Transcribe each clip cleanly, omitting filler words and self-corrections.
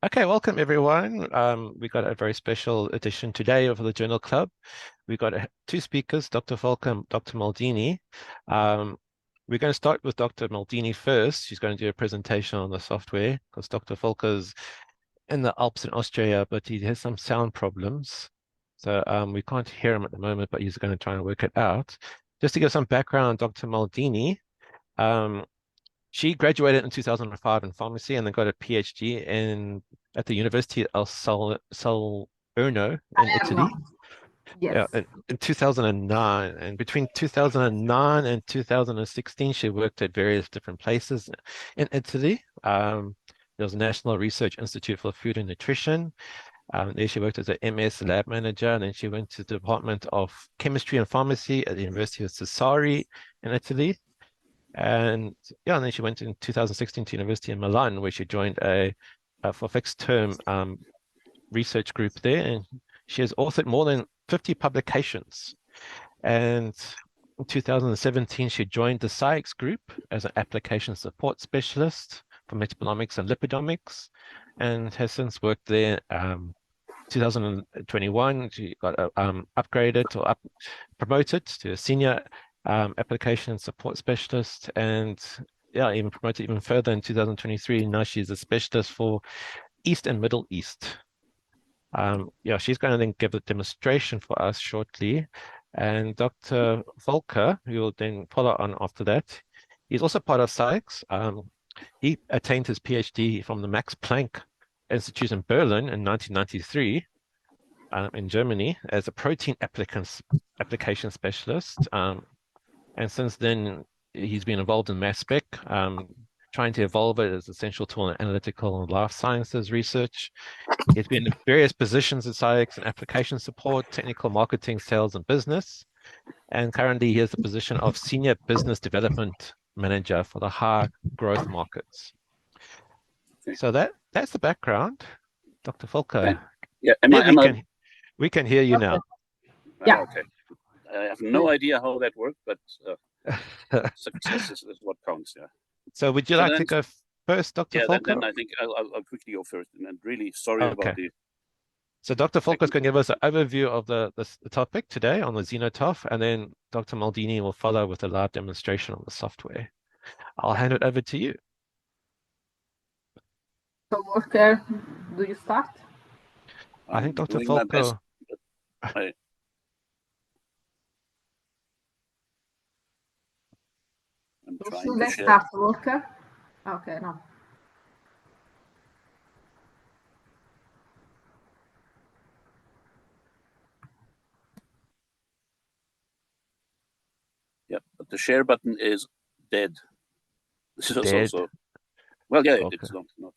Okay, welcome everyone. We got a very special edition today of the Journal Club. We got two speakers, Dr. Volker and Dr. Maldini. We're going to start with Dr. Maldini first. She's going to do a presentation on the software because Dr. Volker's in the Alps in Austria, but he has some sound problems. So we can't hear him at the moment, but he's going to try and work it out. Just to give some background on Dr. Maldini, she graduated in 2005 in pharmacy and then got a PhD at the University of Salerno in Italy. Yes. In 2009. And between 2009 and 2016, she worked at various different places in Italy. There was a National Research Institute for Food and Nutrition. There she worked as an MS lab manager, and then she went to the Department of Chemistry and Pharmacy at the University of Sassari in Italy. And yeah, and then she went in 2016 to University in Milan, where she joined a for fixed term research group there. And she has authored more than 50 publications. And in 2017, she joined the SCIEX group as an application support specialist for metabolomics and lipidomics, and has since worked there. 2021, she got upgraded or promoted to a senior application support specialist, and yeah, even promoted even further in 2023. Now she's a specialist for East and Middle East. Yeah, she's going to then give a demonstration for us shortly, and Dr. Volker, who will then follow on after that, he's also part of SCIEX. He attained his PhD from the Max Planck Institute in Berlin in 1993 in Germany as a protein application specialist. And since then, he's been involved in mass spec, trying to evolve it as an essential tool in analytical and life sciences research. He's been in various positions at SCIEX and application support, technical marketing, sales, and business. And currently, he has the position of Senior Business Development Manager for the high growth markets. So that's the background. Dr. Volker. Yeah, we can hear you now. Yeah. Okay. I have no idea how that worked, but success is what counts. Yeah. So would you like to go first, Dr. Volker? Then I think I'll quickly go first. And I'm really sorry about the. So Dr. Volker is going to give us an overview of the topic today on the ZenoTOF, and then Dr. Maldini will follow with a live demonstration on the software. I'll hand it over to you. So Volker, do you start? I think Dr. Volker. Should I start, Volker? Okay, no. Yeah, but the share button is dead. Dead? So, well, yeah, okay. It's not.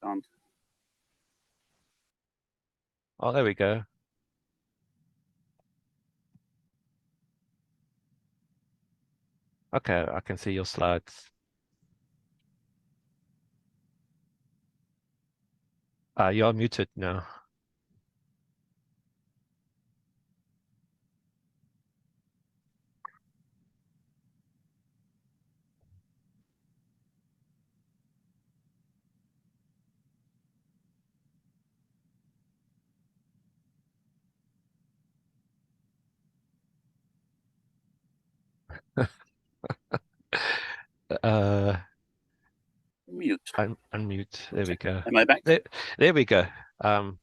Can't. Oh, there we go. Okay, I can see your slides. You're muted now. Mute. Unmute. There we go. Am I back? There we go. And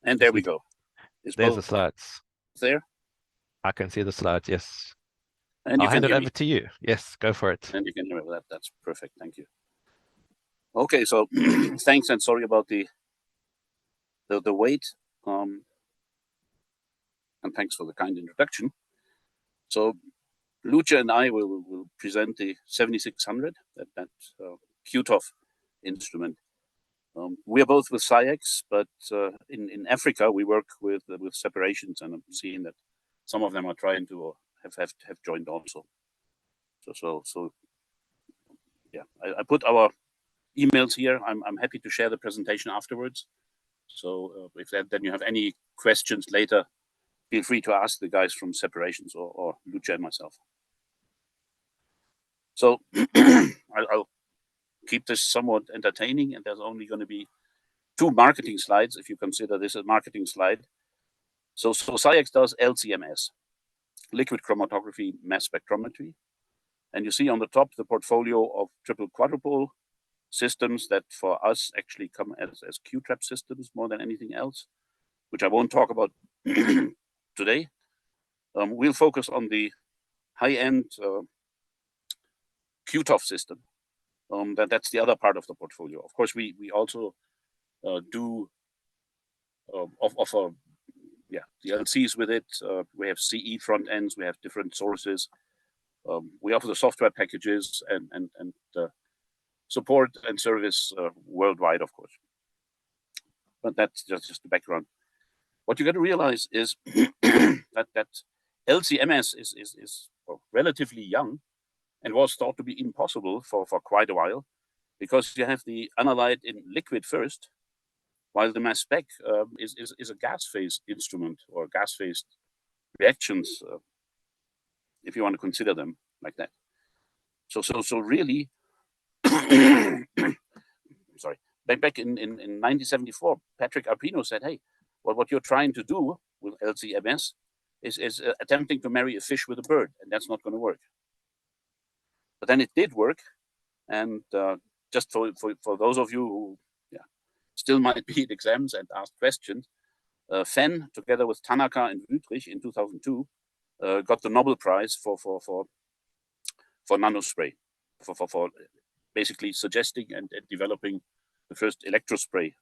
there we go. There's the slides. There? I can see the slides, yes. And I'll hand it over to you. Yes, go for it. And you can hear that. That's perfect. Thank you. Okay, so thanks and sorry about the wait. And thanks for the kind introduction. So Lucia and I will present the 7600, that QTOF instrument. We are both with SCIEX, but in Africa we work with separations, and I'm seeing that some of them are trying to or have joined also. So yeah, I put our emails here. I'm happy to share the presentation afterwards. So if then you have any questions later, feel free to ask the guys from separations or Lucia and myself. So I'll keep this somewhat entertaining, and there's only going to be 2 marketing slides if you consider this a marketing slide. So SCIEX does LCMS, liquid chromatography mass spectrometry. And you see on the top the portfolio of triple quadruple systems that for us actually come as Q-trap systems more than anything else, which I won't talk about today. We'll focus on the high-end QTOF system. That's the other part of the portfolio. Of course, we also do offer the LCs with it. We have CE front ends. We have different sources. We offer the software packages and support and service worldwide, of course. But that's just the background. What you got to realize is that LCMS is relatively young and was thought to be impossible for quite a while, because you have the analyte in liquid first, while the mass spec is a gas phase instrument, or gas phase reactions, if you want to consider them like that. So really, sorry, back in 1974, Patrick Arpino said, hey, well, what you're trying to do with LCMS is attempting to marry a fish with a bird, and that's not going to work. But then it did work, and just for those of you who still might be in exams and ask questions, Fenn, together with Tanaka and Wüthrich in 2002, got the Nobel Prize for nanospray, for basically suggesting and developing the first electrospray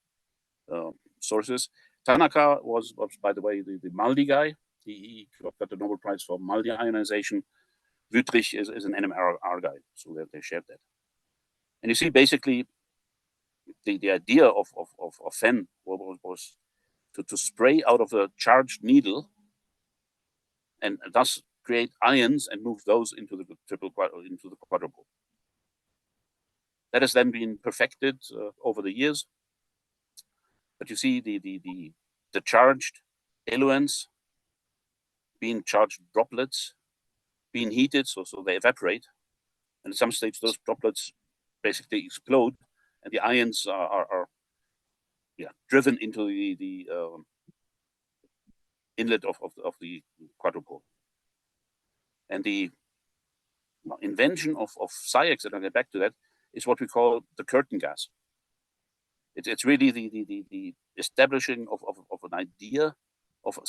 sources. Tanaka was, by the way, the Maldi guy. He got the Nobel Prize for Maldi ionization. Wüthrich is an NMR guy, so they shared that. And you see, basically, the idea of Fenn was to spray out of a charged needle and thus create ions and move those into the quadruple. That has then been perfected over the years. But you see the charged eluents being charged droplets being heated, so they evaporate. And at some stage, those droplets basically explode, and the ions are driven into the inlet of the quadruple. And the invention of SCIEX, and I'll get back to that, is what we call the curtain gas. It's really the establishing of an idea of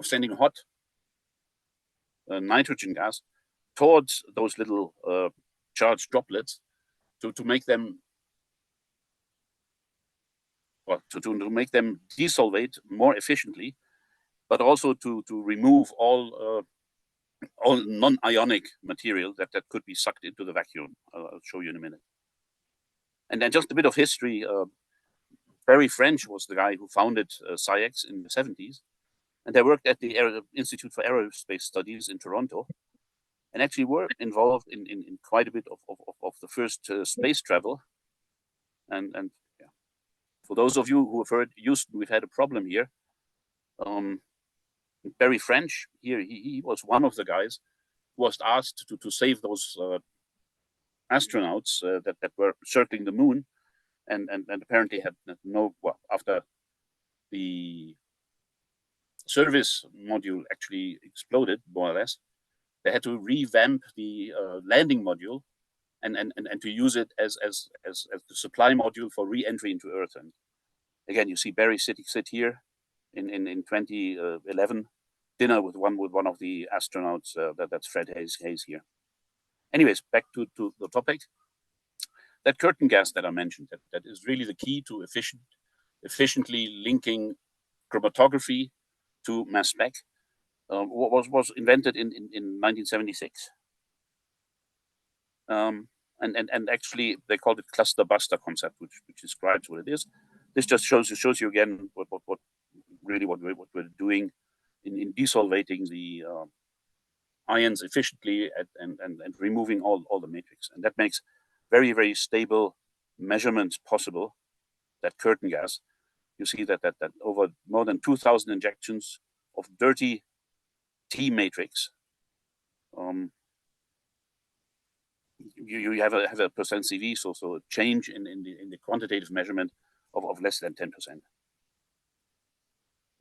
sending hot nitrogen gas towards those little charged droplets to make them, well, to make them desolvate more efficiently, but also to remove all non-ionic material that could be sucked into the vacuum. I'll show you in a minute. And then just a bit of history. Barry French was the guy who founded SCIEX in the 70s. And they worked at the Institute for Aerospace Studies in Toronto, and actually were involved in quite a bit of the first space travel. And for those of you who have heard Houston, we've had a problem here. Barry French here, he was one of the guys who was asked to save those astronauts that were circling the moon, and apparently had no, well, after the service module actually exploded, more or less, they had to revamp the landing module and to use it as the supply module for re-entry into Earth. And again, you see Barry sit here in 2011, dinner with one of the astronauts. That's Fred Hayes here. Anyways, back to the topic. That curtain gas that I mentioned, that is really the key to efficiently linking chromatography to mass spec, was invented in 1976. And actually they called it cluster buster concept, which describes what it is. This just shows you again what we're doing in desolvating the ions efficiently and removing all the matrix. And that makes very, very stable measurements possible. That curtain gas, you see that over more than 2,000 injections of dirty T matrix you have a percent CV, so a change in the quantitative measurement of less than 10%.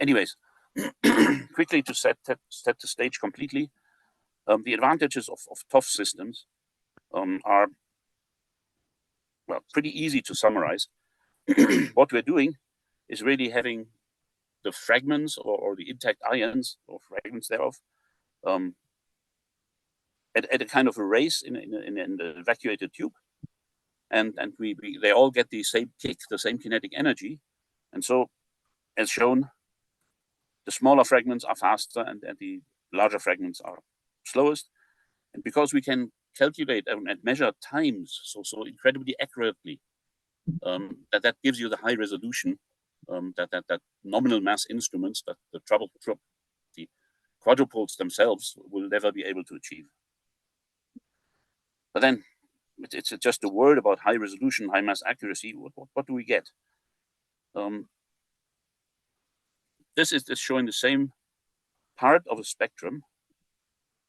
Anyways, quickly to set the stage completely, the advantages of TOF systems are, well, pretty easy to summarize. What we're doing is really having the fragments or the intact ions or fragments thereof at a kind of a race in the evacuated tube, and they all get the same kick, the same kinetic energy, and so, as shown, the smaller fragments are faster and the larger fragments are slowest. And because we can calculate and measure times so incredibly accurately, that gives you the high resolution that nominal mass instruments, that the quadrupoles themselves will never be able to achieve. But then it's just a word about high resolution, high mass accuracy. What do we get? This is showing the same part of a spectrum,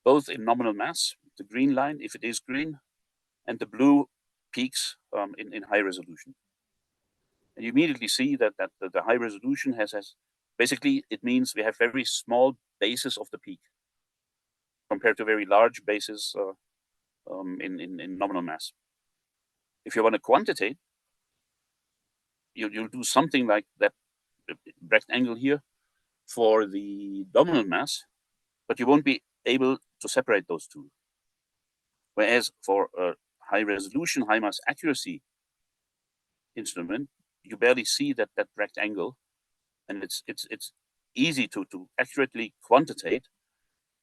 both in nominal mass, the green line, if it is green, and the blue peaks in high resolution. And you immediately see that the high resolution has basically, it means we have very small bases of the peak compared to very large bases in nominal mass. If you want to quantitate, you'll do something like that rectangle here for the nominal mass, but you won't be able to separate those two. Whereas for a high resolution, high mass accuracy instrument, you barely see that rectangle, and it's easy to accurately quantitate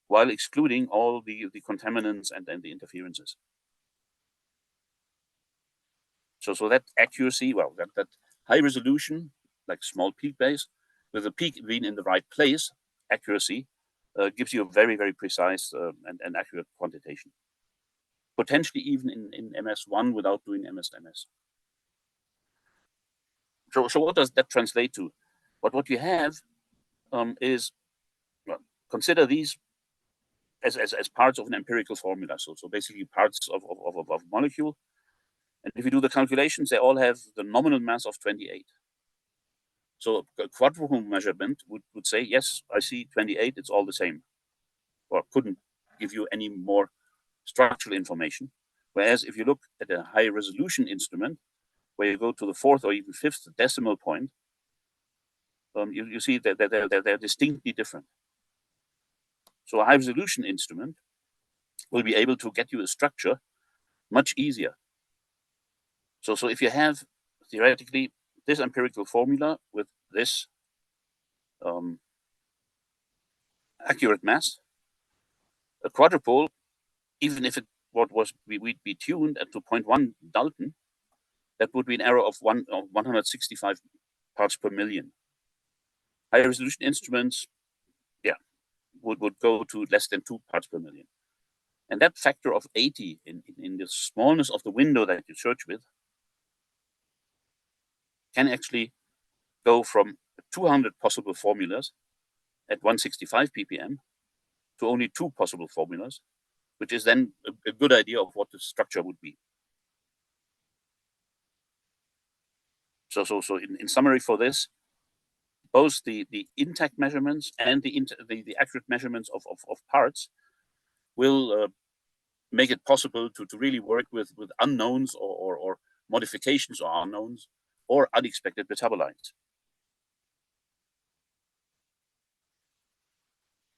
while excluding all the contaminants and the interferences. So that accuracy, well, that high resolution, like small peak base, with the peak being in the right place, accuracy gives you a very, very precise and accurate quantitation. Potentially even in MS1 without doing MS-MS. So what does that translate to? But what you have is, well, consider these as parts of an empirical formula. So basically parts of a molecule. And if you do the calculations, they all have the nominal mass of 28. So a quadruple measurement would say, yes, I see 28, it's all the same. Or couldn't give you any more structural information. Whereas if you look at a high resolution instrument, where you go to the 4th or even 5th decimal point, you see that they're distinctly different. So a high resolution instrument will be able to get you a structure much easier. So if you have theoretically this empirical formula with this accurate mass, a quadrupole, even if we'd be tuned at 2.1 Dalton, that would be an error of 165 parts per million. High resolution instruments, yeah, would go to less than 2 parts per million. And that factor of 80 in the smallness of the window that you search with can actually go from 200 possible formulas at 165 ppm to only 2 possible formulas, which is then a good idea of what the structure would be. So in summary for this, both the intact measurements and the accurate measurements of parts will make it possible to really work with unknowns or modifications or unknowns or unexpected metabolites.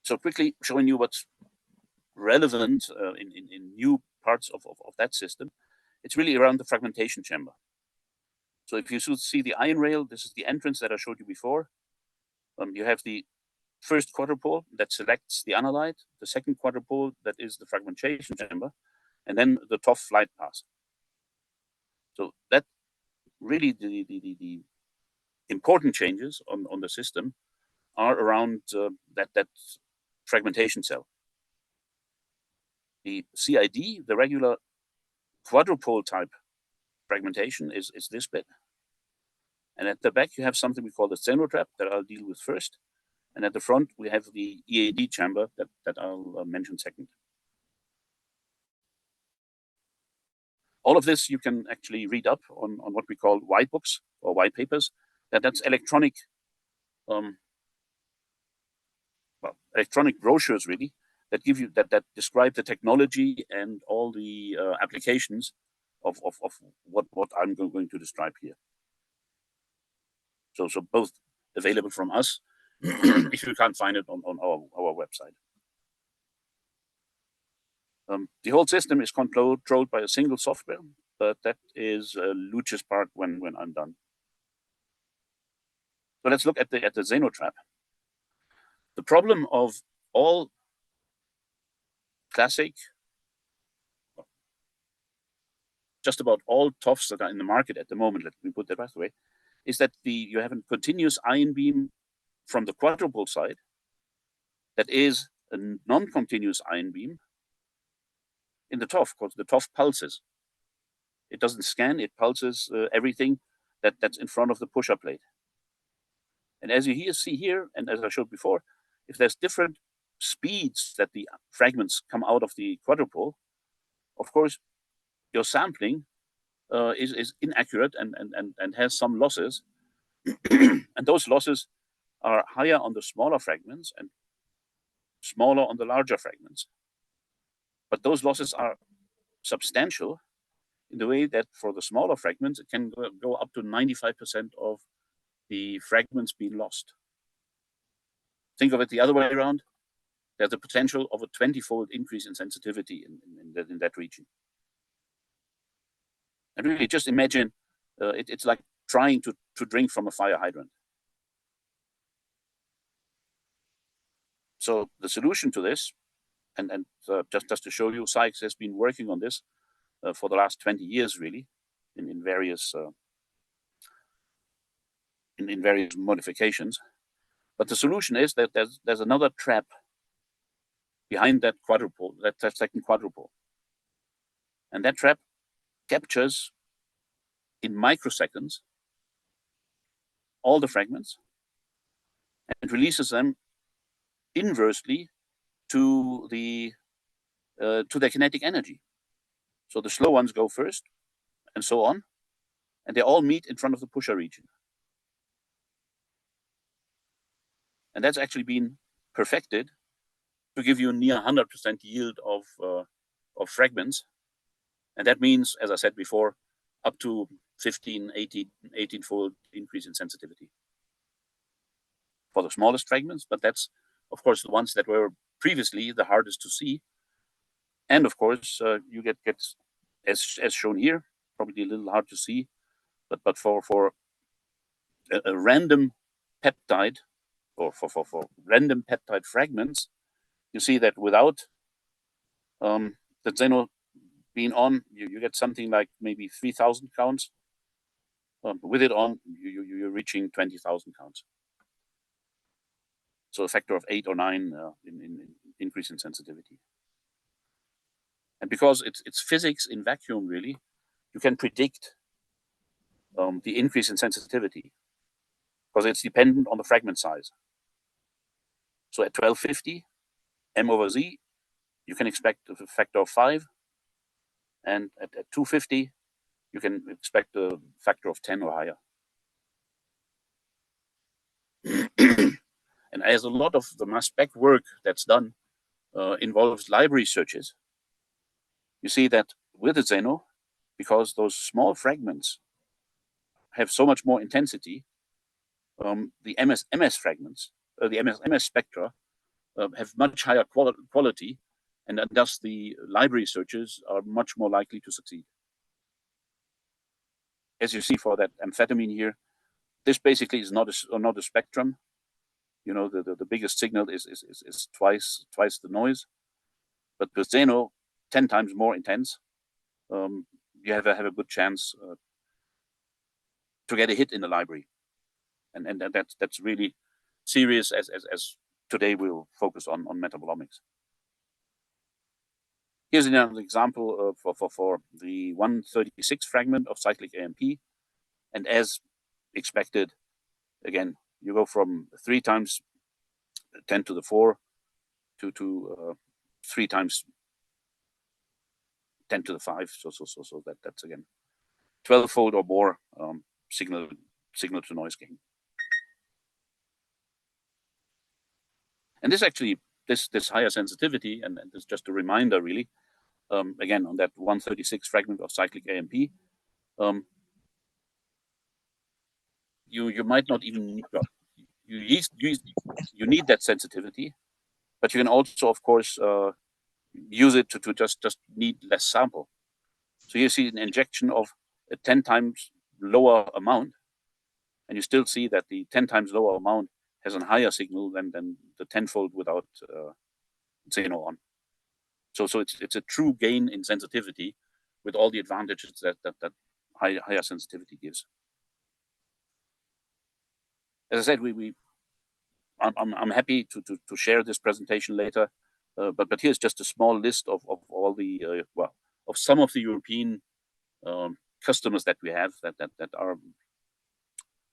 So quickly showing you what's relevant in new parts of that system, it's really around the fragmentation chamber. So if you should see the ion rail, this is the entrance that I showed you before. You have the first quadrupole that selects the analyte, the second quadrupole that is the fragmentation chamber, and then the TOF flight path. So that really the important changes on the system are around that fragmentation cell. The CID, the regular quadrupole type fragmentation is this bit. And at the back, you have something we call the xenotrap that I'll deal with first. And at the front, we have the EAD chamber that I'll mention second. All of this you can actually read up on what we call white books or white papers. That's electronic, electronic brochures really that give you that describe the technology and all the applications of what I'm going to describe here. So both available from us if you can't find it on our website. The whole system is controlled by a single software, but that is Luce's part when I'm done. So let's look at the ZenoTrap. The problem of all classic, just about all TOFs that are in the market at the moment, let me put that right away, is that you have a continuous ion beam from the quadrupole side that is a non-continuous ion beam in the TOF, called the TOF pulses. It doesn't scan, it pulses everything that's in front of the pusher plate. And as you see here, and as I showed before, if there's different speeds that the fragments come out of the quadrupole, of course, your sampling is inaccurate and has some losses. And those losses are higher on the smaller fragments and smaller on the larger fragments. But those losses are substantial in the way that for the smaller fragments, it can go up to 95% of the fragments being lost. Think of it the other way around. There's a potential of a 20-fold increase in sensitivity in that region. And really just imagine, it's like trying to drink from a fire hydrant. So the solution to this, and just to show you, SCIEX has been working on this for the last 20 years, really, in various in various modifications. But the solution is that there's another trap behind that quadrupole, that second quadrupole. And that trap captures in microseconds all the fragments and releases them inversely to their kinetic energy. So the slow ones go first and so on, and they all meet in front of the pusher region. And that's actually been perfected to give you a near 100% yield of fragments. And that means, as I said before, up to 15, 18-fold increase in sensitivity for the smallest fragments. But that's, of course, the ones that were previously the hardest to see. And of course, you get as shown here, probably a little hard to see, but for a random peptide, or for random peptide fragments, you see that without the Zeno being on, you get something like maybe 3,000 counts. With it on, you're reaching 20,000 counts. So a factor of 8 or 9 in increase in sensitivity. And because it's physics in vacuum, really, you can predict the increase in sensitivity because it's dependent on the fragment size. So at 1250 m over z, you can expect a factor of 5, and at 250, you can expect a factor of 10 or higher. And as a lot of the mass spec work that's done involves library searches, you see that with the Zeno, because those small fragments have so much more intensity, the MS fragments, the MS spectra have much higher quality, and thus the library searches are much more likely to succeed. As you see for that amphetamine here, this basically is not a spectrum. You know, the biggest signal is twice the noise, but with Zeno, 10 times more intense. You have a good chance to get a hit in the library, and that's really serious. As today we'll focus on metabolomics. Here's another example for the 136 fragment of cyclic AMP, and as expected, again, you go from 3 times 10 to the 4 to 3 times 10 to the 5. So that's again 12-fold or more signal to noise gain. And this actually, this higher sensitivity, and this is just a reminder really, again on that 136 fragment of cyclic AMP, you might not even need, well, you need that sensitivity, but you can also, of course, use it to just need less sample. So you see an injection of a 10 times lower amount, and you still see that the 10 times lower amount has a higher signal than the 10-fold without Zeno on. So it's a true gain in sensitivity with all the advantages that higher sensitivity gives. As I said, I'm happy to share this presentation later, but here's just a small list of all the of some of the European customers that we have that are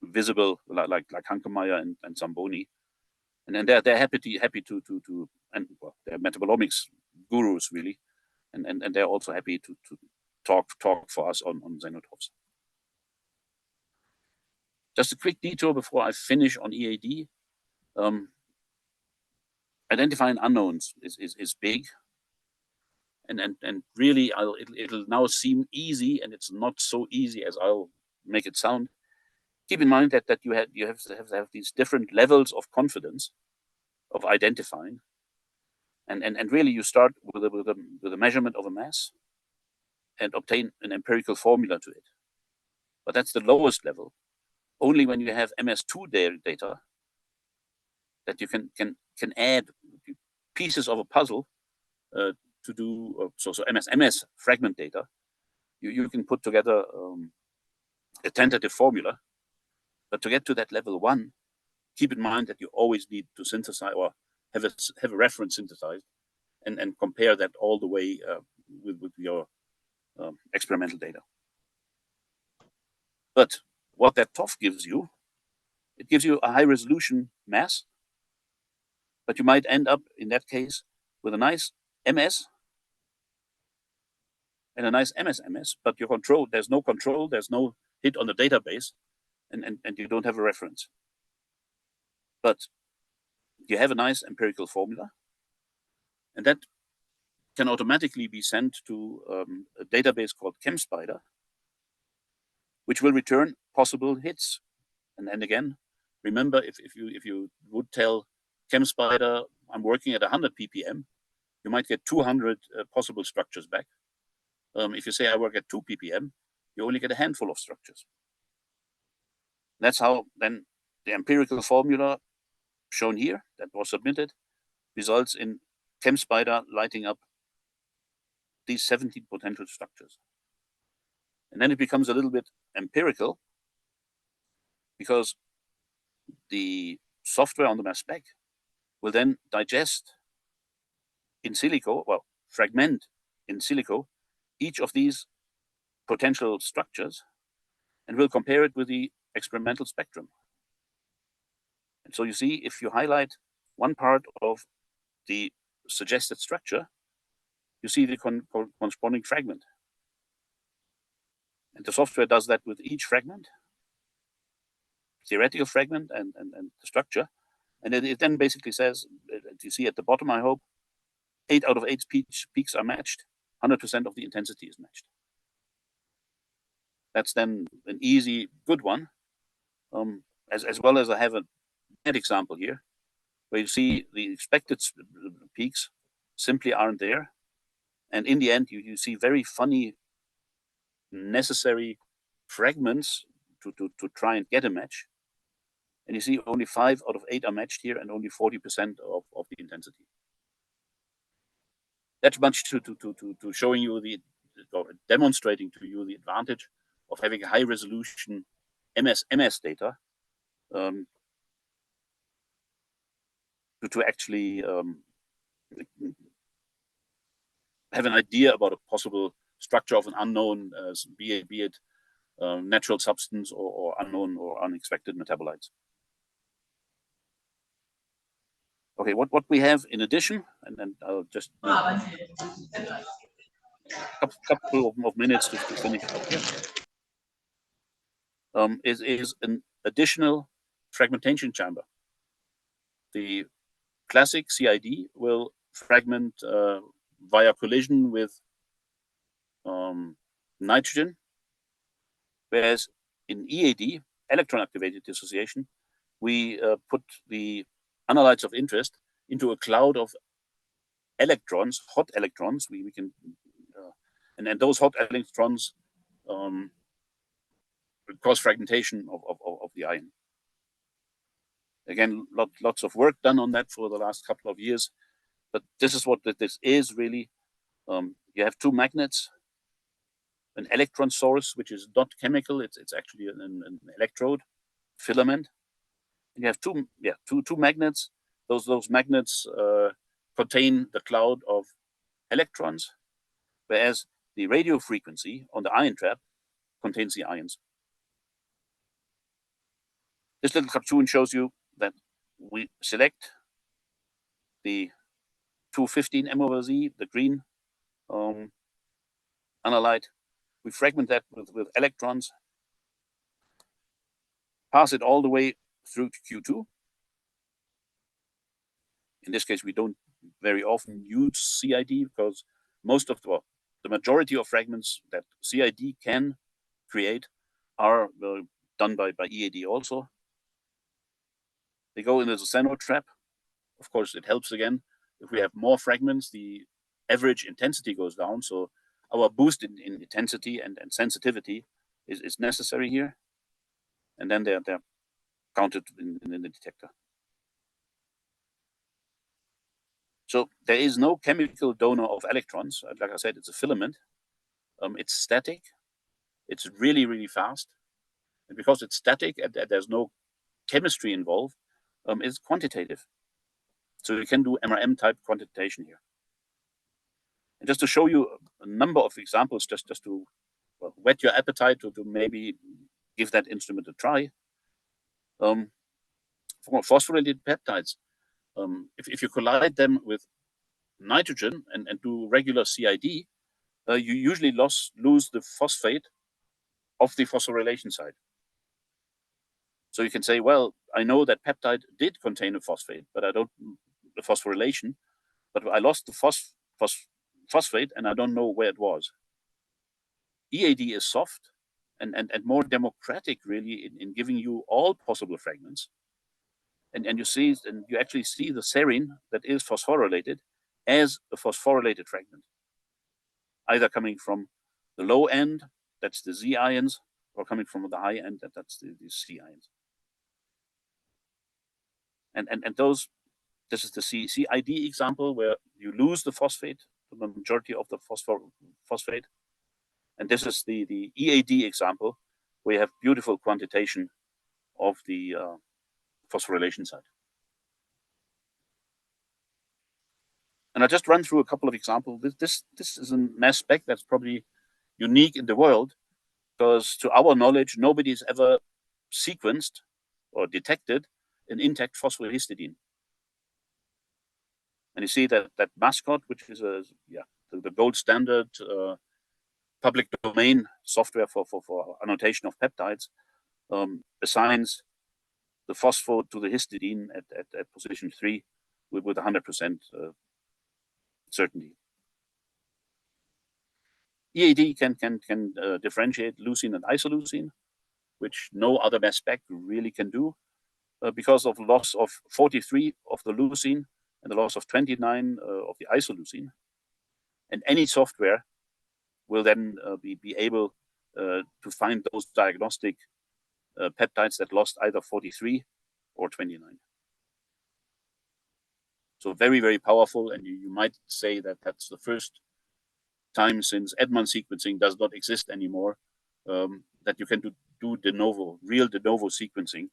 visible, like Hankemeyer and Zamboni, and then they're happy to and well, they're metabolomics gurus really, and they're also happy to talk for us on ZenoTOFs. Just a quick detour before I finish on EAD. Identifying unknowns is big, and really it'll now seem easy, and it's not so easy as I'll make it sound. Keep in mind that you have to have these different levels of confidence of identifying, and really you start with a measurement of a mass and obtain an empirical formula to it. But that's the lowest level. Only when you have MS2 data that you can add pieces of a puzzle to do so MS fragment data. You can put together a tentative formula, but to get to that level 1, keep in mind that you always need to synthesize or have a reference synthesized and compare that all the way with your experimental data. But what that TOF gives you, it gives you a high resolution mass, but you might end up in that case with a nice MS and a nice MS, but your control, there's no control, there's no hit on the database, and you don't have a reference. But you have a nice empirical formula, and that can automatically be sent to a database called ChemSpider, which will return possible hits. And again, remember, if you would tell ChemSpider, I'm working at 100 ppm, you might get 200 possible structures back. If you say I work at 2 ppm, you only get a handful of structures. That's how then the empirical formula shown here that was submitted results in ChemSpider lighting up these 17 potential structures. And then it becomes a little bit empirical because the software on the mass spec will then digest in silico, well, fragment in silico, each of these potential structures, and will compare it with the experimental spectrum. And so you see, if you highlight one part of the suggested structure, you see the corresponding fragment. And the software does that with each fragment, theoretical fragment and the structure. And it then basically says, you see at the bottom, I hope, 8 out of 8 peaks are matched, 100% of the intensity is matched. That's then an easy, good one. As well as I have a bad example here, where you see the expected peaks simply aren't there. And in the end, you see very funny, necessary fragments to try and get a match. And you see only 5 out of 8 are matched here and only 40% of the intensity. That's much to showing you or demonstrating to you the advantage of having a high resolution MS data to actually have an idea about a possible structure of an unknown, be it natural substance or unknown or unexpected metabolites. Okay, what we have in addition, and then I'll just couple of minutes to finish up here, is an additional fragmentation chamber. The classic CID will fragment via collision with nitrogen, whereas in EAD, electron-activated dissociation, we put the analytes of interest into a cloud of electrons, hot electrons. We can, and then those hot electrons cause fragmentation of the ion. Again, lots of work done on that for the last couple of years, but this is what this is really. You have two magnets, an electron source, which is not chemical, it's actually an electrode filament. And you have two magnets. Those magnets contain the cloud of electrons, whereas the radio frequency on the ion trap contains the ions. This little cartoon shows you that we select the 215 M/Z, the green analyte. We fragment that with electrons, pass it all the way through to Q2. In this case, we don't very often use CID because the majority of fragments that CID can create are done by EAD also. They go into the Zeno trap. Of course, it helps again. If we have more fragments, the average intensity goes down. So our boost in intensity and sensitivity is necessary here. And then they're counted in the detector. So there is no chemical donor of electrons. Like I said, it's a filament. It's static. It's really, really fast. And because it's static and there's no chemistry involved, it's quantitative. So you can do MRM type quantitation here. And just to show you a number of examples, just to whet your appetite to maybe give that instrument a try. For phosphorylated peptides, if you collide them with nitrogen and do regular CID, you usually lose the phosphate of the phosphorylation site. So you can say, well, I know that peptide did contain a phosphate, but I don't the phosphorylation, but I lost the phosphate and I don't know where it was. EAD is soft and more democratic really in giving you all possible fragments. And you actually see the serine that is phosphorylated as a phosphorylated fragment, either coming from the low end, that's the Z ions, or coming from the high end, that's the C ions. And this is the CID example where you lose the phosphate, the majority of the phosphate. And this is the EAD example where you have beautiful quantitation of the phosphorylation site. And I just run through a couple of examples. This is a mass spec that's probably unique in the world because to our knowledge, nobody's ever sequenced or detected an intact phosphohistidine. And you see that mascot, which is the gold standard public domain software for annotation of peptides, assigns the phosphate to the histidine at position 3 with 100% certainty. EAD can differentiate leucine and isoleucine, which no other mass spec really can do because of loss of 43 of the leucine and the loss of 29 of the isoleucine. And any software will then be able to find those diagnostic peptides that lost either 43 or 29. So very, very powerful. And you might say that that's the first time since Edman sequencing does not exist anymore, that you can do real de novo sequencing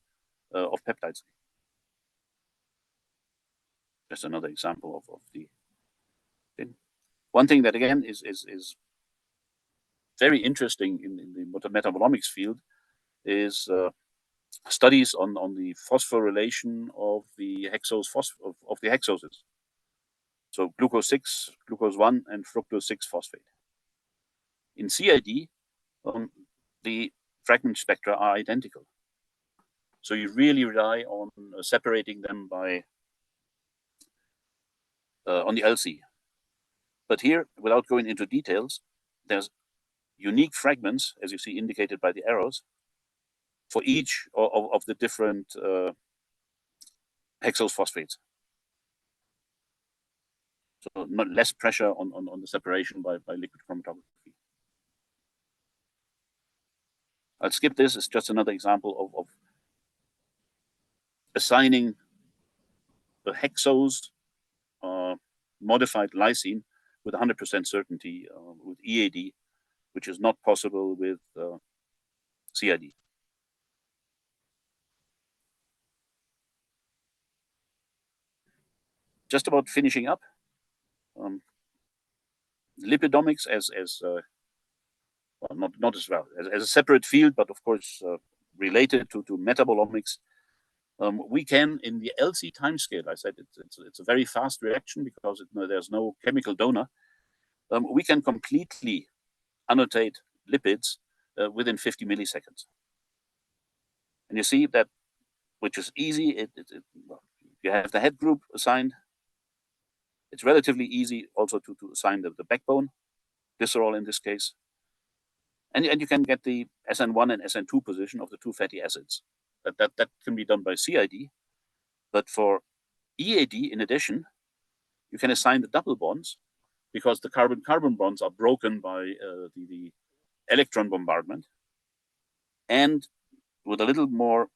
of peptides. Just another example of the thing. One thing that again is very interesting in the metabolomics field is studies on the phosphorylation of the hexoses. So glucose 6, glucose 1, and fructose 6 phosphate. In CID, the fragment spectra are identical. So you really rely on separating them by on the LC. But here, without going into details, there's unique fragments, as you see indicated by the arrows, for each of the different hexose phosphates. So not less pressure on the separation by liquid chromatography. I'll skip this. It's just another example of assigning the hexose modified lysine with 100% certainty with EAD, which is not possible with CID. Just about finishing up. Lipidomics well, not as well as a separate field, but of course related to metabolomics. We can, in the LC timescale, I said it's a very fast reaction because there's no chemical donor. We can completely annotate lipids within 50 milliseconds. And you see that, which is easy. Well, you have the head group assigned. It's relatively easy also to assign the backbone, glycerol in this case. And you can get the SN1 and SN2 position of the two fatty acids. That can be done by CID. But for EAD, in addition, you can assign the double bonds because the carbon-carbon bonds are broken by the electron bombardment. And with a little more,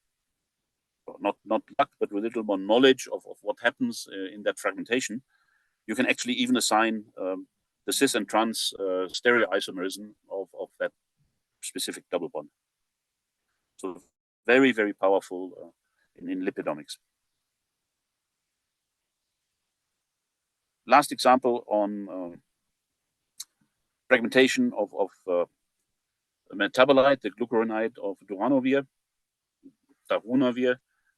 not luck, but with a little more knowledge of what happens in that fragmentation, you can actually even assign the cis and trans stereoisomerism of that specific double bond. So very, very powerful in lipidomics. Last example on fragmentation of a metabolite, the glucuronide of darunavir,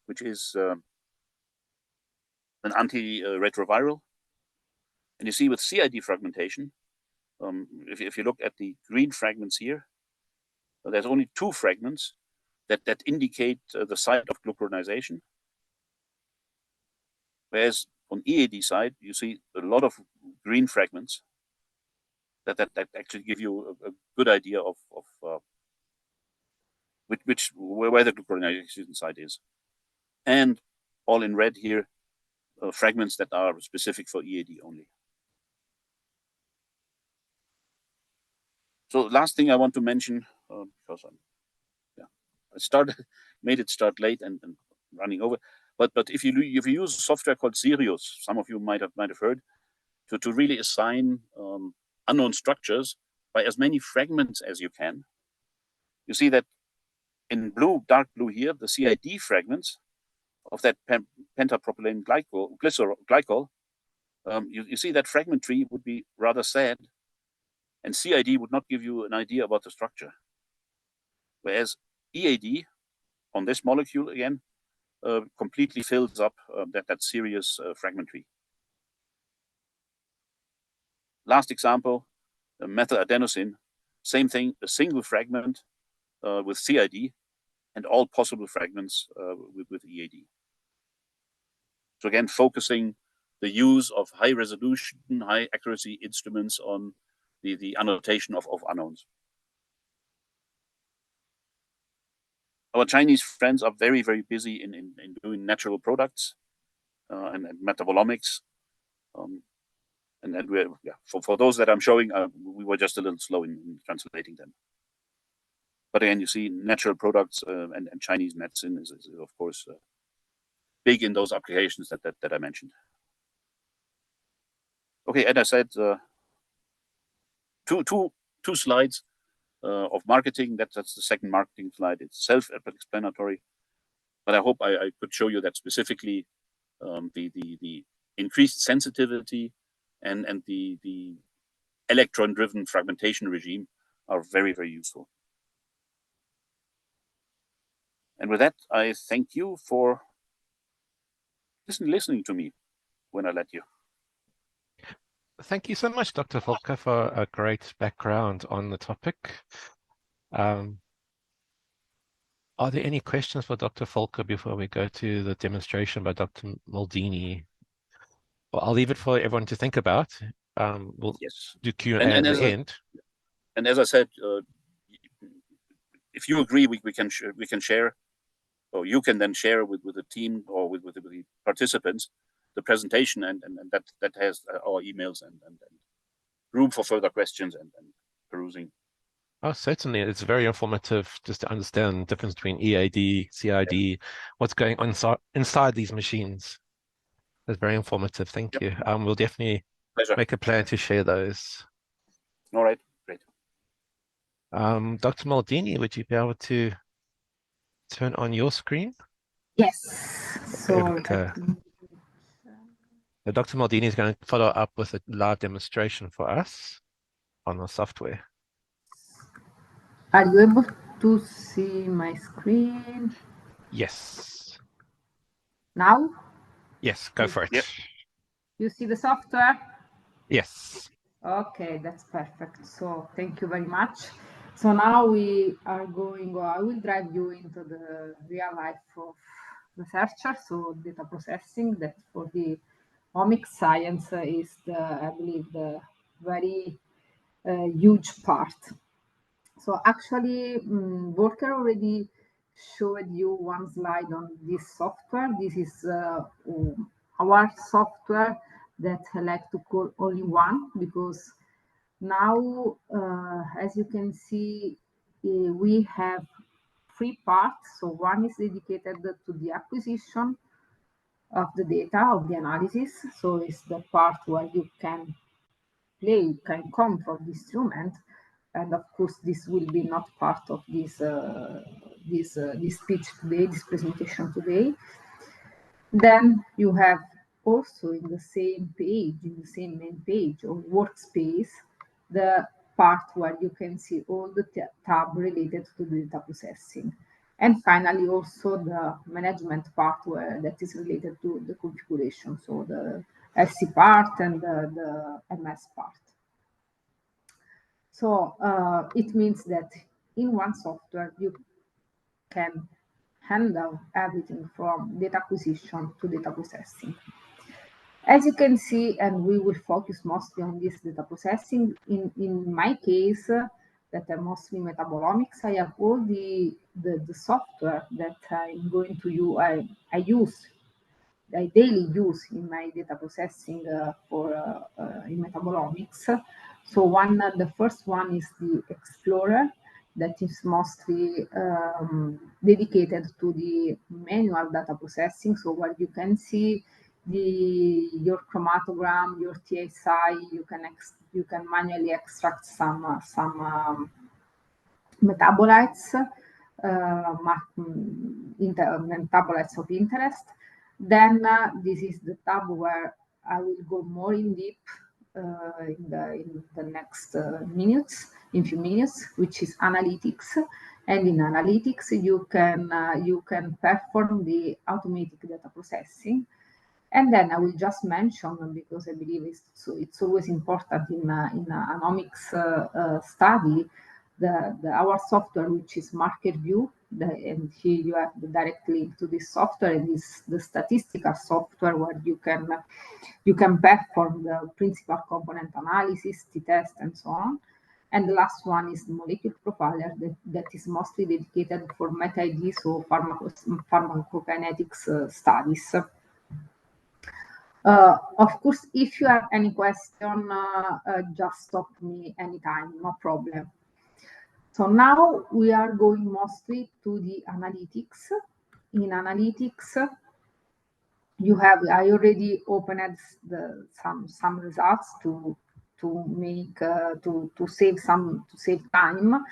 which is an antiretroviral. And you see with CID fragmentation, if you look at the green fragments here, there's only 2 fragments that indicate the site of glucuronization. Whereas on EAD side, you see a lot of green fragments that actually give you a good idea of where the glucuronization site is. And all in red here, fragments that are specific for EAD only. So last thing I want to mention, because I made it start late and running over. But if you use a software called Sirius, some of you might have heard, to really assign unknown structures by as many fragments as you can, you see that in blue, dark blue here, the CID fragments of that pentapropylene glycol, you see that fragment tree would be rather sad, and CID would not give you an idea about the structure. Whereas EAD on this molecule again completely fills up that serious fragment tree. Last example, methyladenosine, same thing, a single fragment with CID and all possible fragments with EAD. So again, focusing the use of high resolution, high accuracy instruments on the annotation of unknowns. Our Chinese friends are very, very busy in doing natural products and metabolomics. And then we're, for those that I'm showing, we were just a little slow in translating them. But again, you see natural products and Chinese medicine is of course big in those applications that I mentioned. Okay, and I said two slides of marketing. That's the second marketing slide. It's self-explanatory, but I hope I could show you that specifically the increased sensitivity and the electron-driven fragmentation regime are very, very useful. And with that, I thank you for listening to me when I let you. Thank you so much, Dr. Volker, for a great background on the topic. Are there any questions for Dr. Volker before we go to the demonstration by Dr. Maldini? Well, I'll leave it for everyone to think about. We'll do Q&A at the end. And as I said, if you agree, we can share, or you can then share with the team or with the participants the presentation, and that has our emails and room for further questions and perusing. Oh, certainly. It's very informative just to understand the difference between EAD, CID, what's going on inside these machines. It's very informative. Thank you. We'll definitely make a plan to share those. All right, great. Dr. Maldini, would you be able to turn on your screen? Yes. So Dr. Maldini is going to follow up with a live demonstration for us on the software. Are you able to see my screen? Yes. Now? Yes, go for it. Yep. You see the software? Yes. Okay, that's perfect. So thank you very much. So now we are going, I will drive you into the real life of researcher, so data processing, that for the omics science is I believe, the very huge part. So actually, Volker already showed you one slide on this software. This is our software that I like to call only one, because now, as you can see, we have 3 parts. So one is dedicated to the acquisition of the data, of the analysis. So it's the part where you can play, can control the instrument. And of course, this will be not part of this speech today, this presentation today. Then you have also in the same page, in the same main page of workspace, the part where you can see all the tab related to data processing. And finally, also the management part that is related to the configuration, so the SC part and the MS part. So it means that in one software, you can handle everything from data acquisition to data processing. As you can see, and we will focus mostly on this data processing, in my case, that are mostly metabolomics, I have all the software that I'm going to use, I daily use in my data processing in metabolomics. So the first one is the Explorer, that is mostly dedicated to the manual data processing. So where you can see your chromatogram, your TSI, you can manually extract some metabolites, metabolites of interest. Then this is the tab where I will go more in deep in the next few minutes, which is analytics. And in analytics, you can perform the automatic data processing. And then I will just mention, because I believe it's always important in an omics study, our software, which is Marker View, and here you have the direct link to this software, and is the statistical software where you can perform the principal component analysis, t-test, and so on. And the last one is the molecule profiler that is mostly dedicated for meta-ID, so pharmacokinetics studies. Of course, if you have any question, just stop me anytime, no problem. So now we are going mostly to the analytics. In analytics, I already opened some results to save time.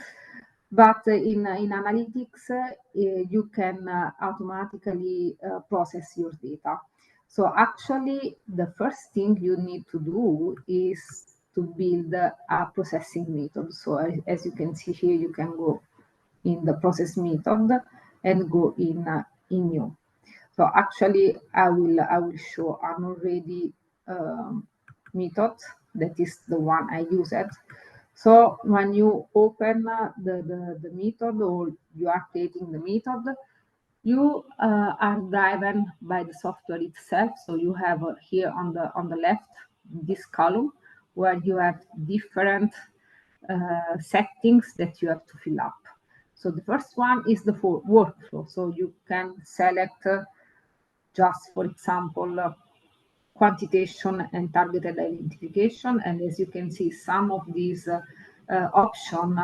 But in analytics, you can automatically process your data. So actually, the first thing you need to do is to build a processing method. So as you can see here, you can go in the process method and go in new. So actually, I will show an already method that is the one I used. So when you open the method, or you are creating the method, you are driven by the software itself. So you have here on the left this column where you have different settings that you have to fill up. So the first one is the workflow. So you can select just, for example, quantitation and targeted identification. And as you can see, some of these options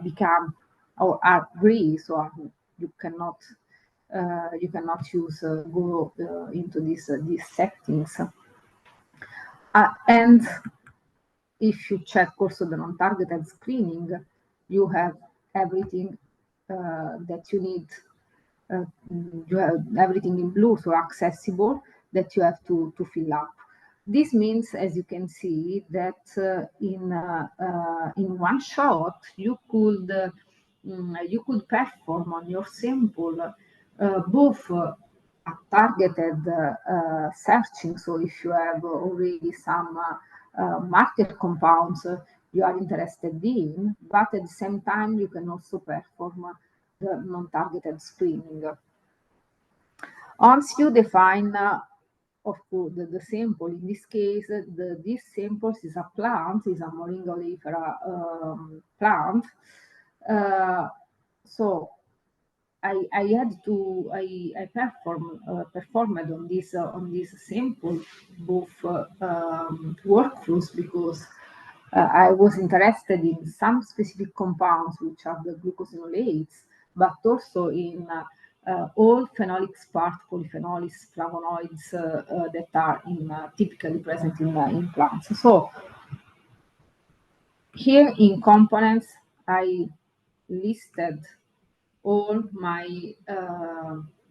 become or are gray, so you cannot use go into these settings. And if you check also the non-targeted screening, you have everything that you need. You have everything in blue, so accessible, that you have to fill up. This means, as you can see, that in one shot you could perform on your sample both a targeted searching. So if you have already some market compounds you are interested in, but at the same time you can also perform the non-targeted screening. Once you define, of course, the sample, in this case, this sample is a plant, is a Moringa oleifera plant. So I performed on this sample both workflows, because I was interested in some specific compounds, which are the glucosinolates, but also in all phenolics part, polyphenols, flavonoids that are typically present in plants. So here in components, I listed all my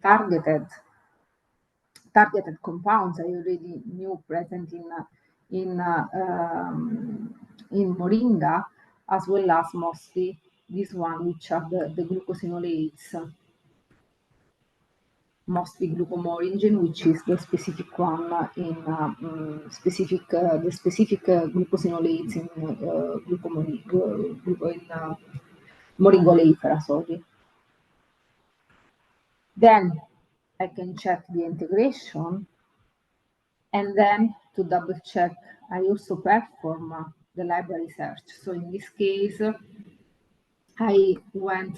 targeted compounds I already knew present in Moringa, as well as mostly this one, which are the glucosinolates, mostly glucomoringin, which is the specific one in the specific glucosinolates in Moringa oleifera, sorry. Then I can check the integration, and then to double check, I also perform the library search. So in this case,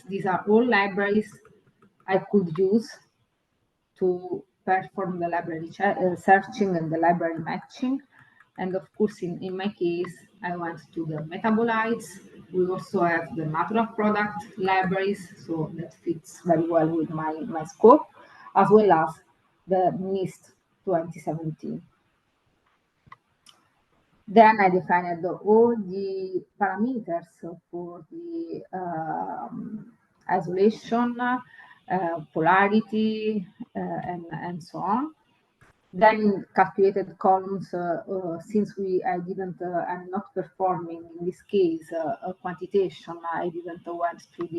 these are all libraries I could use to perform the library searching and the library matching. And of course, in my case, I went to the metabolites. We also have the natural product libraries, so that fits very well with my scope, as well as the NIST 2017. Then I defined all the parameters for the isolation, polarity, and so on. Then calculated columns, since I'm not performing in this case a quantitation, I didn't went through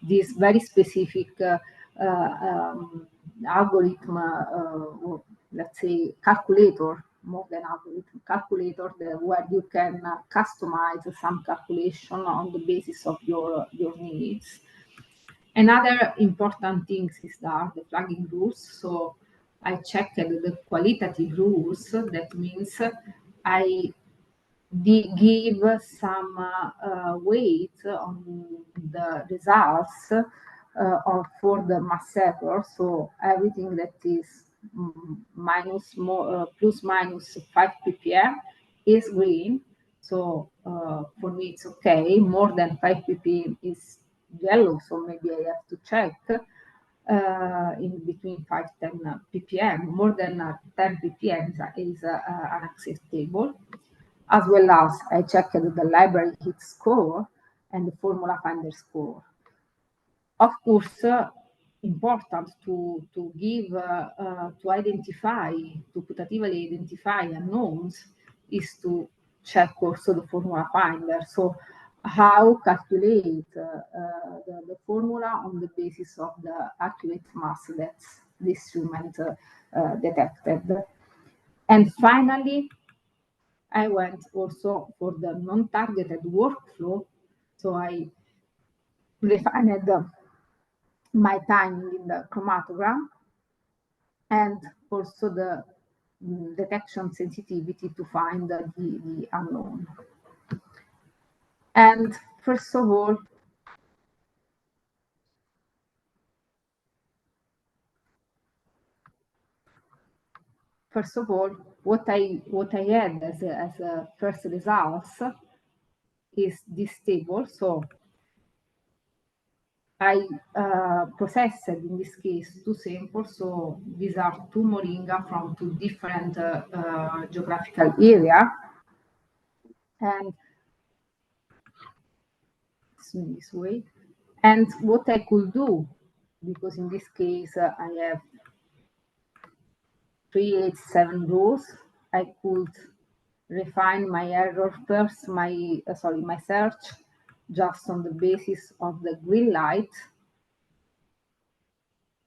this very specific algorithm, or let's say calculator, more than algorithm, calculator, where you can customize some calculation on the basis of your needs. Another important thing is the flagging rules. So I checked the qualitative rules. That means I give some weight on the results for the mass error. So everything that is plus minus 5 ppm is green. So for me it's okay. More than 5 ppm is yellow, so maybe I have to check in between 5 and 10 ppm. More than 10 ppm is unacceptable. As well as I checked the library hit score and the formula finder score. Of course, important to give to identify, to putatively identify unknowns is to check also the formula finder. So how calculate the formula on the basis of the accurate mass that the instrument detected. And finally, I went also for the non-targeted workflow. So I refined my timing in the chromatogram and also the detection sensitivity to find the unknown. And first of all, what I had as a first results is this table. So I processed, in this case, 2 samples. So these are 2 moringa from 2 different geographical areas. And this way. And what I could do, because in this case I have 387 rows, I could refine my error first, my search just on the basis of the green light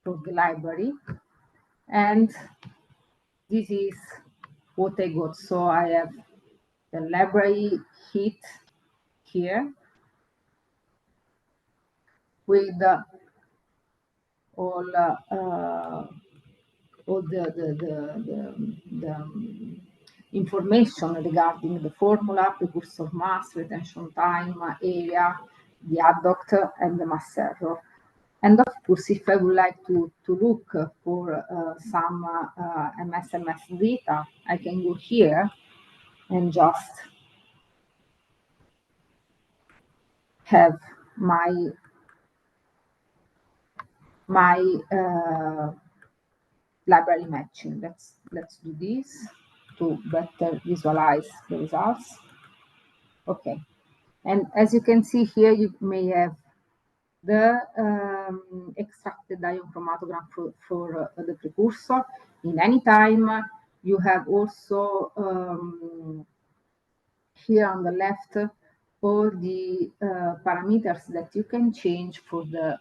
for the library, and this is what I got. So I have the library hit here with all the information regarding the formula, precursor mass, retention time, area, the adduct, and the mass error. And of course, if I would like to look for some MS data, I can go here and just have my library matching. Let's do this to better visualize the results. Okay, and as you can see here, you may have the extracted ion chromatogram for the precursor in any time. You have also here on the left all the parameters that you can change for the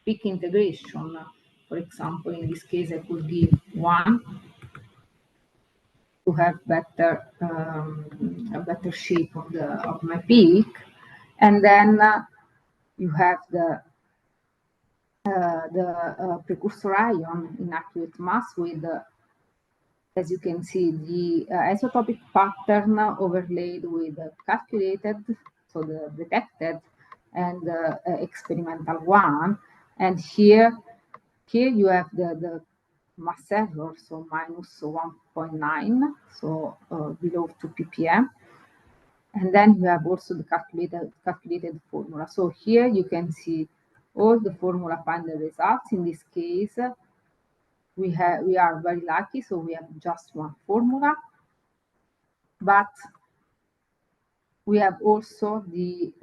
peak integration. For example, in this case, I could give 1 to have better a better shape of my peak, and then you have the precursor ion in accurate mass with, as you can see, the isotopic pattern overlaid with calculated, so the detected, and the experimental one. And here you have the mass error, so minus 1.9, so below 2 ppm. And then you have also the calculated formula. So here you can see all the formula finder results. In this case, we are very lucky, so we have just 1 formula, but we have also the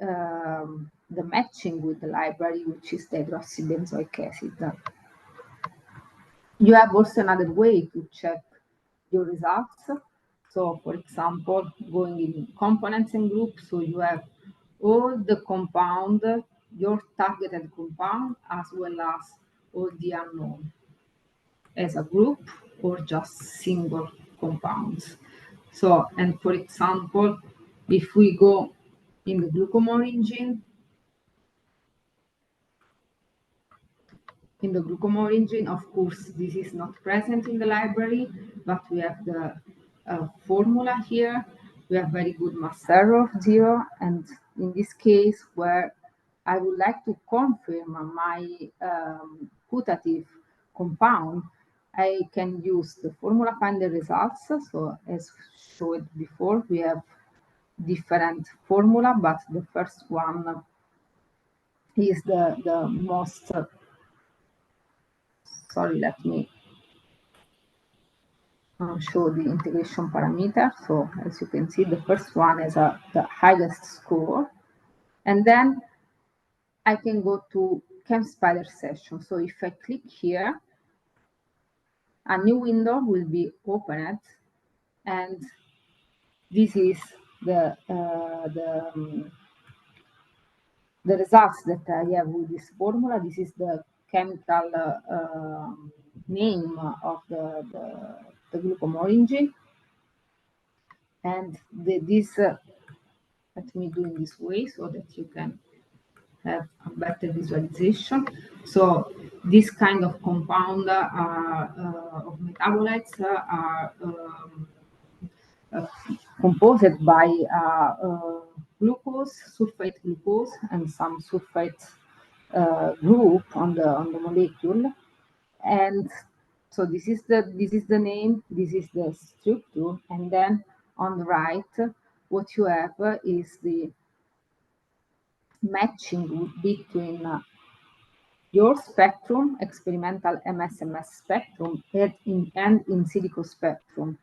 matching with the library, which is the hydroxybenzoic acid. You have also another way to check your results. So, for example, going in components and groups, so you have all the compound, your targeted compound, as well as all the unknown as a group or just single compounds. So, and for example, if we go in the glucose origin, of course, this is not present in the library, but we have the formula here. We have very good mass error, 0. And in this case, where I would like to confirm my putative compound, I can use the formula finder results. So as showed before, we have different formula, but the first one is the most sorry, let me show the integration parameter. So as you can see, the first one is the highest score. And then I can go to ChemSpider session. So if I click here, a new window will be opened, and this is the results that I have with this formula. This is the chemical name of the glucose origin. And let me do in this way so that you can have a better visualization. So this kind of compound of metabolites are composed by glucose, sulfate glucose, and some sulfate group on the molecule. And so this is the name, this is the structure, and then on the right, what you have is the matching between your spectrum, experimental MS spectrum, and in silico spectrum.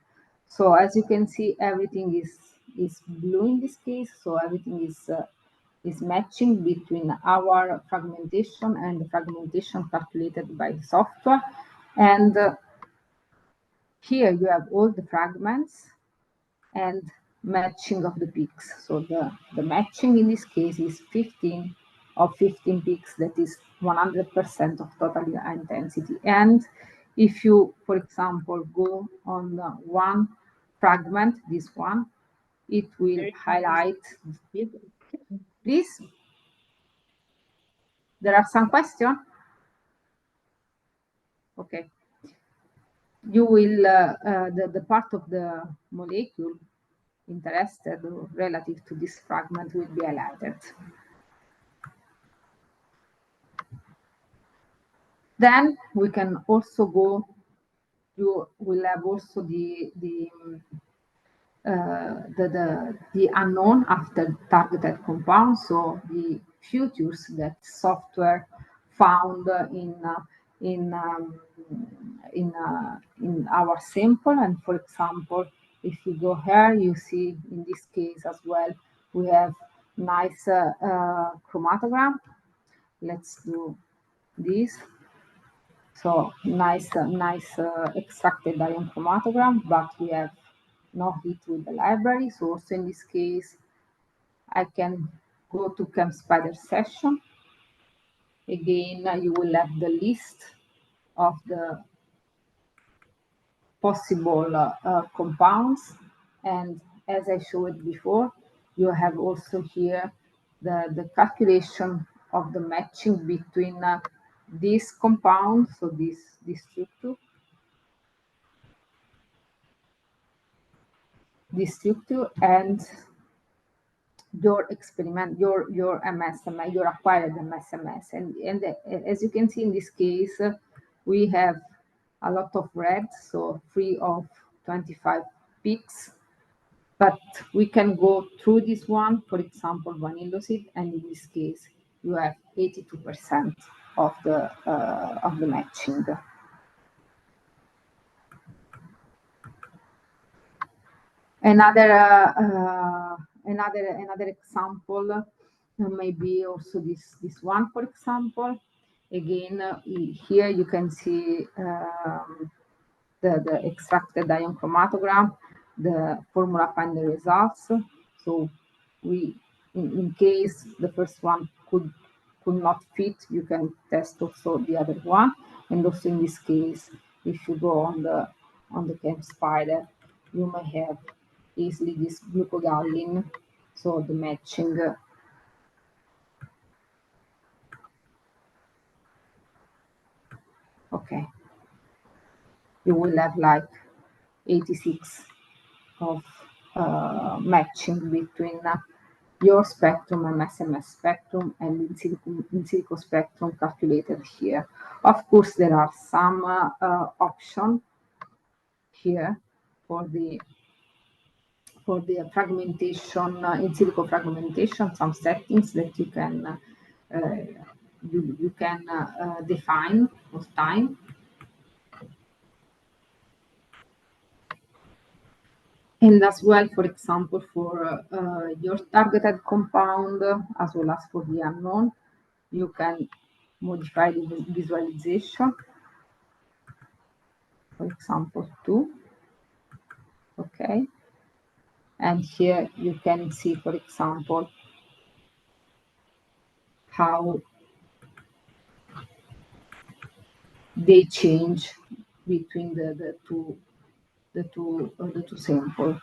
So as you can see, everything is blue in this case. So everything is matching between our fragmentation and the fragmentation calculated by the software. And here you have all the fragments and matching of the peaks. So the matching in this case is 15 of 15 peaks, that is 100% of total intensity. And if you, for example, go on one fragment, this one, it will highlight. Please, there are some questions? Okay. You will, the part of the molecule interested or relative to this fragment will be highlighted. Then we can also go, you will have also the unknown after targeted compounds, so the features that software found in our sample. And for example, if you go here, you see in this case as well, we have nice chromatogram. Let's do this. So nice extracted ion chromatogram, but we have no hit with the library. So also in this case, I can go to ChemSpider session. Again, you will have the list of the possible compounds. And as I showed before, you have also here the calculation of the matching between this compound, so this structure, and your experiment, your MSMS, your acquired MSMS. And as you can see in this case, we have a lot of red, so 3 of 25 peaks. But we can go through this one, for example, vanilloside, and in this case, you have 82% of the matching. Another example, maybe also this one, for example. Again, here you can see the extracted ion chromatogram, the formula find the results. So we, in case the first one could not fit, you can test also the other one. And also in this case, if you go on the ChemSpider, you may have easily this glucogallin, so the matching. Okay, you will have like 86 of matching between your spectrum, MSMS spectrum, and in silico spectrum calculated here. Of course, there are some options here for the fragmentation, in silico fragmentation, some settings that you can define with time. And as well, for example, for your targeted compound, as well as for the unknown, you can modify the visualization. For example, 2. Okay. And here you can see, for example, how they change between the two samples.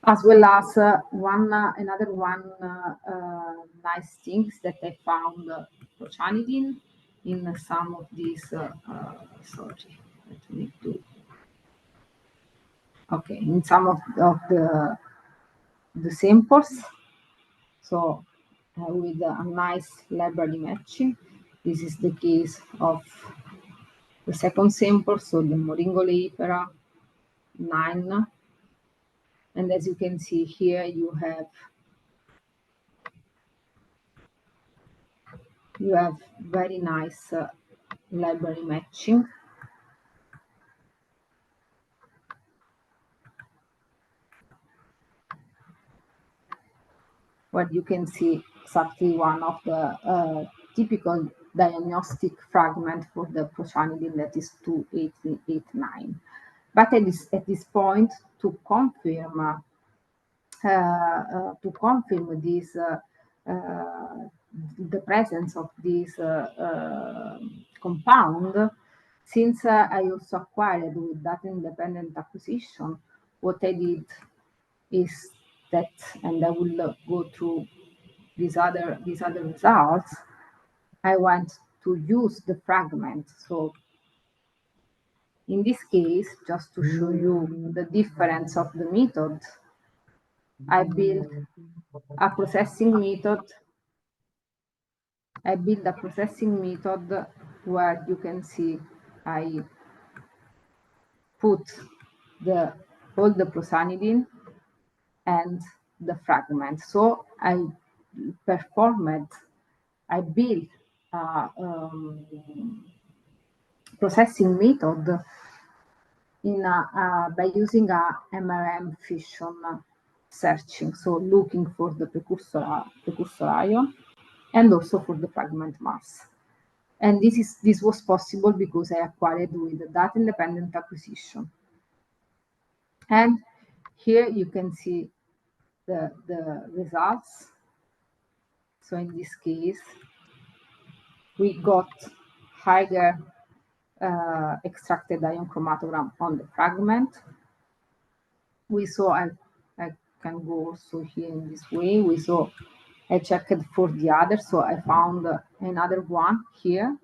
As well as another nice things that I found prochanidin in some of these. Sorry, let me do. Okay, in some of the samples. So with a nice library matching. This is the case of the second sample, so the Moringo leipera 9. And as you can see here, you have very nice library matching. Where you can see exactly one of the typical diagnostic fragment for the prochanidin, that is 2889. But at this point, to confirm this the presence of this compound, since I also acquired with data independent acquisition, what I did is that, and I will go through these other results, I went to use the fragment. So in this case, just to show you the difference of the method, I built a processing method. Where you can see I put all the prochanidin and the fragment. So I built a processing method by using a MRM fission searching, so looking for the precursor ion and also for the fragment mass. And this was possible because I acquired with the data independent acquisition. And here you can see the results. So in this case, we got higher extracted ion chromatogram on the fragment. We saw, I can go also here in this way. We saw, I checked for the other, so I found another one here.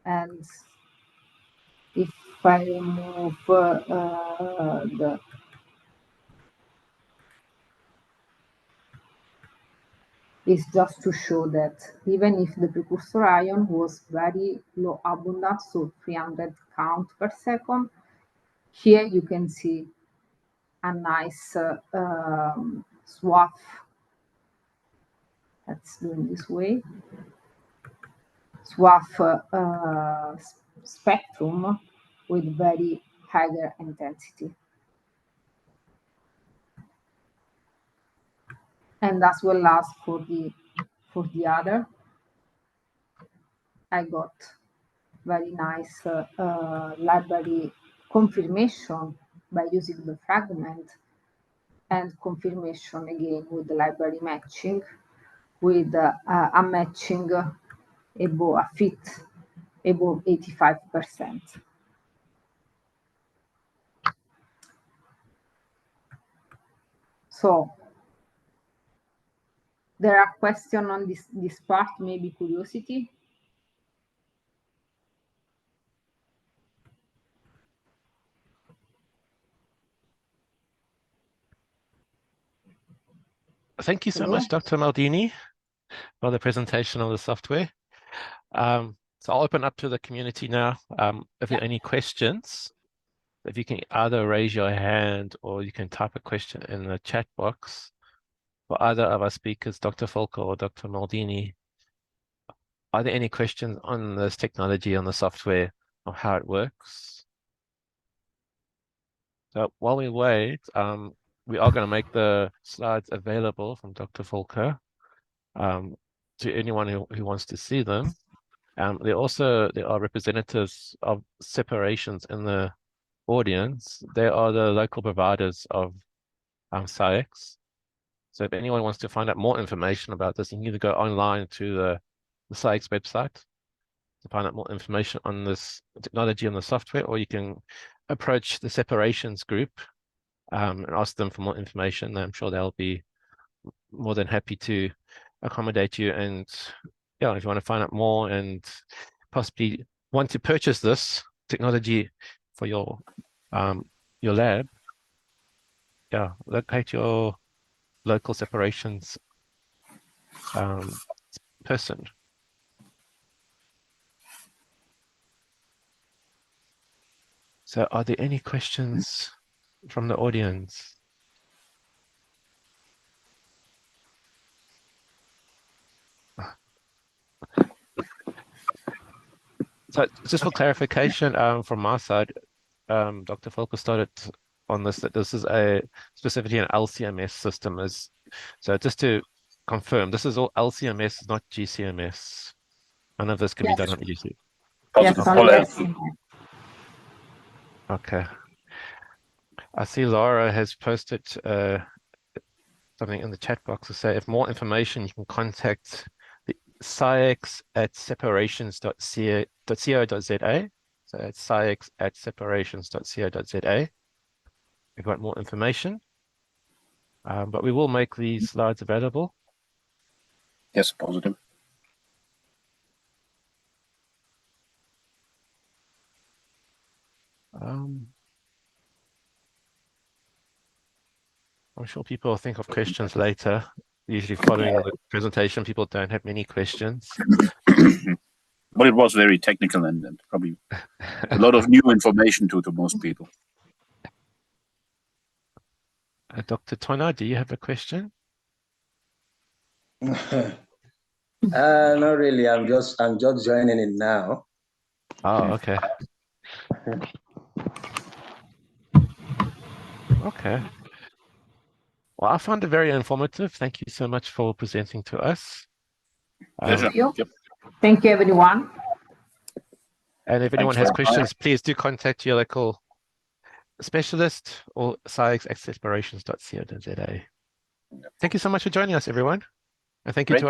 And if I remove it's just to show that even if the precursor ion was very low abundant, so 300 count per second, here you can see a nice swath. Let's do it this way. Swath spectrum with very higher intensity. And as well as for the other, I got very nice library confirmation by using the fragment, and confirmation again with the library matching, with a matching above a fit above 85%. So there are questions on this part, maybe curiosity. Thank you so much, Dr. Maldini, for the presentation of the software. So I'll open up to the community now. If there are any questions, if you can either raise your hand or you can type a question in the chat box for either of our speakers, Dr. Volker or Dr. Maldini. Are there any questions on this technology, on the software, or how it works? So while we wait, we are going to make the slides available from Dr. Volker to anyone who wants to see them. There are representatives of separations in the audience. They are the local providers of SCIEX. So if anyone wants to find out more information about this, you can either go online to the SCIEX website to find out more information on this technology and the software, or you can approach the separations group and ask them for more information. I'm sure they'll be more than happy to accommodate you. And yeah, if you want to find out more and possibly want to purchase this technology for your lab, yeah, locate your local separations person. So are there any questions from the audience? So just for clarification, from my side, Dr. Volker started on this, that this is specifically an LCMS system. So just to confirm, this is all LCMS, not GCMS. None of this can be done on EDC. Yes, only LCMS. Okay. I see Laura has posted something in the chat box to say, if more information, you can contact the SCIEX@separations.co.za. So it's SCIEX@separations.co.za. If you want more information. But we will make these slides available. Yes, positive. I'm sure people will think of questions later. Usually following the presentation, people don't have many questions. But it was very technical and probably a lot of new information to most people. Dr. Tona, do you have a question? Not really. I'm just joining in now. Oh, okay. Okay. Well, I found it very informative. Thank you so much for presenting to us. Pleasure. Thank you. Yep. Thank you, everyone. And if anyone has questions, please do contact your local specialist or SCIEX@separations.co.za. Thank you so much for joining us, everyone. And thank you to